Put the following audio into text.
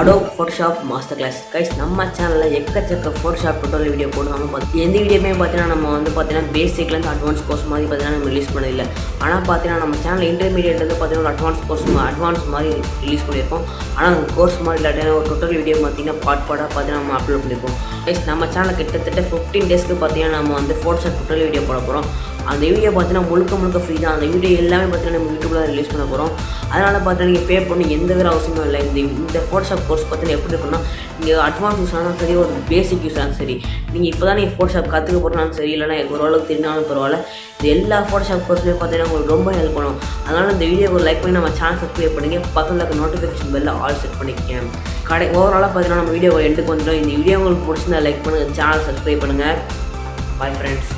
Adobe Photoshop Master Class. Guys, நம்ம சேனலில் எக்கச்சக்க Photoshop tutorial வீடியோ போடுவாங்க. எந்த வீடியோமே பார்த்தீங்கன்னா நம்ம வந்து பார்த்தீங்கன்னா பேசிக்லேருந்து அட்வான்ஸ் கோர்ஸ் மாதிரி பார்த்தீங்கன்னா நம்ம ரிலீஸ் பண்ணதில்லை. ஆனால் பார்த்தீங்கன்னா நம்ம சேனல் இன்டர்மீடியேட்லேருந்து பார்த்தீங்கன்னா அட்வான்ஸ் மாதிரி ரிலீஸ் பண்ணியிருக்கோம். ஆனால் அந்த கோர்ஸ் மாதிரி இல்லாட்டினா ஒரு tutorial வீடியோ பார்த்தீங்கன்னா பார்ட்டாக பார்த்தீங்கன்னா நம்ம அப்லோட் பண்ணியிருக்கோம். கைஸ், நம்ம சேனல் கிட்டத்தட்ட 15 டேஸ்க்கு பார்த்தீங்கன்னா நம்ம வந்து Photoshop tutorial வீடியோ போட போகிறோம். அந்த வீடியோ பார்த்தீங்கன்னா முழுக்க ஃப்ரீ தான். அந்த வீடியோ எல்லாமே பார்த்தீங்கன்னா நம்ம யூடியூப்ல ரிலீஸ் பண்ண போகிறோம். அதனால் பார்த்தீங்கன்னா நீங்கள் பே பண்ணி எந்த வேறு அவசியமும் இல்லை. இந்த Photoshop கோர்ஸ் பார்த்தீங்கன்னா எப்படி இருக்குன்னா, நீங்கள் அட்வான்ஸ் யூஸ் ஆனாலும் சரி, ஒரு பேசிக் யூஸ் ஆனாலும் சரி, நீங்கள் இப்போ தான் நீங்கள் Photoshop கற்றுக்க போகிறனாலும் சரி, இல்லைனா ஓரளவுக்கு தெரிஞ்சாலும் பரவாயில்ல, இது எல்லா Photoshop கோர்ஸ்லேயே பார்த்தீங்கன்னா உங்களுக்கு ரொம்ப ஹெல்ப் பண்ணும். அதனால் இந்த வீடியோக்கு லைக் பண்ணி நம்ம சேனல் சப்ஸ்கிரைப் பண்ணிங்க, பக்கத்தில் இருக்க நோட்டிஃபிகேஷன் பெல்ல ஆல் செட் பண்ணிக்கங்க. ஓவராலாக பார்த்தீங்கன்னா நம்ம வீடியோ எண்டுக்கு வந்துடும். இந்த வீடியோ உங்களுக்கு பிடிச்சிருந்தா லைக் பண்ணுங்கள், சேனல் சப்ஸ்கிரைப் பண்ணுங்கள். Bye friends.